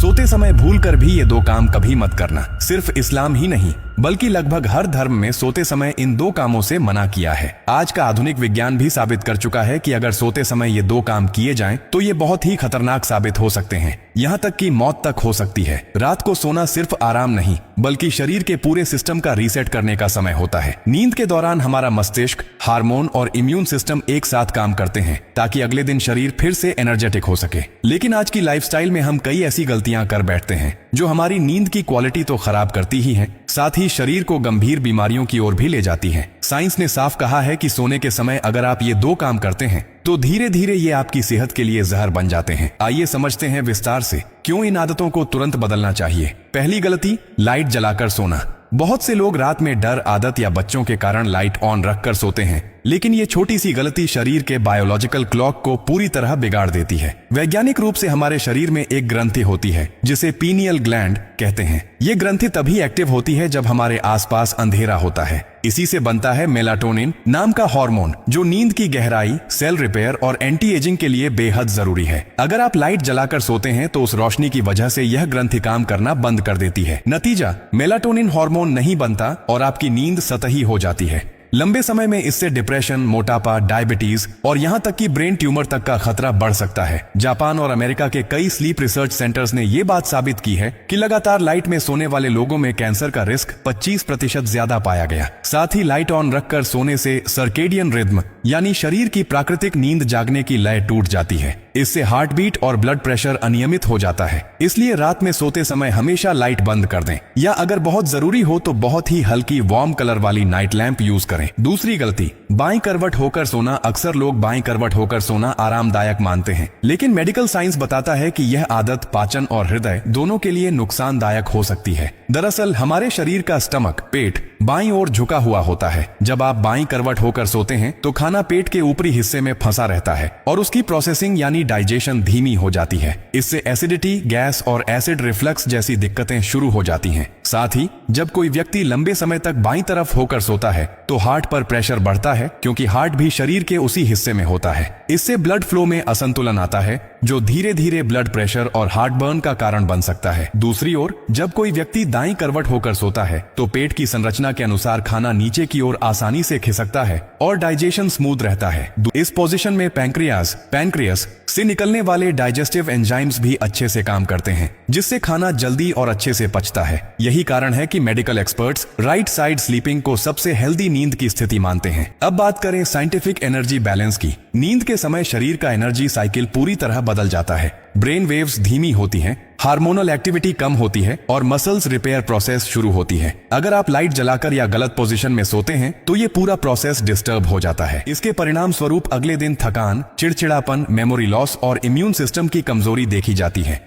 सोते समय भूलकर भी ये दो काम कभी मत करना। सिर्फ इस्लाम ही नहीं बल्कि लगभग हर धर्म में सोते समय इन दो कामों से मना किया है। आज का आधुनिक विज्ञान भी साबित कर चुका है कि अगर सोते समय ये दो काम किए जाएं तो ये बहुत ही खतरनाक साबित हो सकते हैं, यहाँ तक कि मौत तक हो सकती है। रात को सोना सिर्फ आराम नहीं बल्कि शरीर के पूरे सिस्टम का रीसेट करने का समय होता है। नींद के दौरान हमारा मस्तिष्क, हार्मोन और इम्यून सिस्टम एक साथ काम करते हैं ताकि अगले दिन शरीर फिर से एनर्जेटिक हो सके। लेकिन आज की लाइफस्टाइल में हम कई ऐसी गलतियां कर बैठते हैं जो हमारी नींद की क्वालिटी तो खराब करती ही है, साथ ही शरीर को गंभीर बीमारियों की ओर भी ले जाती है। साइंस ने साफ कहा है कि सोने के समय अगर आप ये दो काम करते हैं तो धीरे धीरे ये आपकी सेहत के लिए जहर बन जाते हैं। आइए समझते हैं विस्तार से क्यों इन आदतों को तुरंत बदलना चाहिए। पहली गलती, लाइट जलाकर सोना। बहुत से लोग रात में डर, आदत या बच्चों के कारण लाइट ऑन रखकर सोते हैं, लेकिन ये छोटी सी गलती शरीर के बायोलॉजिकल क्लॉक को पूरी तरह बिगाड़ देती है। वैज्ञानिक रूप से हमारे शरीर में एक ग्रंथि होती है जिसे पीनियल ग्लैंड कहते हैं। ये ग्रंथि तभी एक्टिव होती है जब हमारे आसपास अंधेरा होता है। इसी से बनता है मेलाटोनिन नाम का हार्मोन, जो नींद की गहराई, सेल रिपेयर और एंटी एजिंग के लिए बेहद जरूरी है। अगर आप लाइट जलाकर सोते हैं तो उस रोशनी की वजह से यह ग्रंथि काम करना बंद कर देती है। नतीजा, मेलाटोनिन हार्मोन नहीं बनता और आपकी नींद सतही हो जाती है। लंबे समय में इससे डिप्रेशन, मोटापा, डायबिटीज और यहां तक कि ब्रेन ट्यूमर तक का खतरा बढ़ सकता है। जापान और अमेरिका के कई स्लीप रिसर्च सेंटर्स ने यह बात साबित की है कि लगातार लाइट में सोने वाले लोगों में कैंसर का रिस्क 25% ज्यादा पाया गया। साथ ही लाइट ऑन रखकर सोने से सर्केडियन रिद्म यानी शरीर की प्राकृतिक नींद जागने की लय टूट जाती है। इससे हार्ट बीट और ब्लड प्रेशर अनियमित हो जाता है। इसलिए रात में सोते समय हमेशा लाइट बंद कर दें, या अगर बहुत जरूरी हो तो बहुत ही हल्की वार्म कलर वाली नाइट लैंप यूज करें। दूसरी गलती, बाईं करवट होकर सोना। अक्सर लोग बाईं करवट होकर सोना आरामदायक मानते हैं, लेकिन मेडिकल साइंस बताता है कि यह आदत पाचन और हृदय दोनों के लिए नुकसानदायक हो सकती है। दरअसल हमारे शरीर का स्टमक, पेट बाईं ओर झुका हुआ होता है। जब आप बाईं करवट होकर सोते हैं तो खाना पेट के ऊपरी हिस्से में फंसा रहता है और उसकी प्रोसेसिंग यानी डाइजेशन धीमी हो जाती है। इससे एसिडिटी, गैस और एसिड रिफ्लक्स जैसी दिक्कतें शुरू हो जाती हैं। साथ ही जब कोई व्यक्ति लंबे समय तक बाईं तरफ होकर सोता है तो हार्ट पर प्रेशर बढ़ता है, क्योंकि हार्ट भी शरीर के उसी हिस्से में होता है। इससे ब्लड फ्लो में असंतुलन आता है जो धीरे धीरे ब्लड प्रेशर और हार्ट बर्न का कारण बन सकता है। दूसरी ओर जब कोई व्यक्ति दाईं करवट होकर सोता है तो पेट की संरचना के अनुसार खाना नीचे की ओर आसानी से खिसकता है और डाइजेशन स्मूथ रहता है। इस पोजीशन में पैंक्रियास से निकलने वाले डाइजेस्टिव एंजाइम्स भी अच्छे से काम करते हैं, जिससे खाना जल्दी और अच्छे से पचता है। यही कारण है कि medical experts right side sleeping को सबसे हेल्दी नींद की स्थिति मानते हैं। अब बात करें साइंटिफिक एनर्जी बैलेंस की। नींद के समय शरीर का एनर्जी साइकिल पूरी तरह बदल जाता है। ब्रेन वेव्स धीमी होती हैं, हार्मोनल एक्टिविटी कम होती है और मसल्स रिपेयर प्रोसेस शुरू होती है। अगर आप लाइट जलाकर या गलत पोजीशन में सोते हैं तो ये पूरा प्रोसेस डिस्टर्ब हो जाता है। इसके परिणाम स्वरूप अगले दिन थकान, चिड़चिड़ापन, मेमोरी लॉस और इम्यून सिस्टम की कमजोरी देखी जाती है।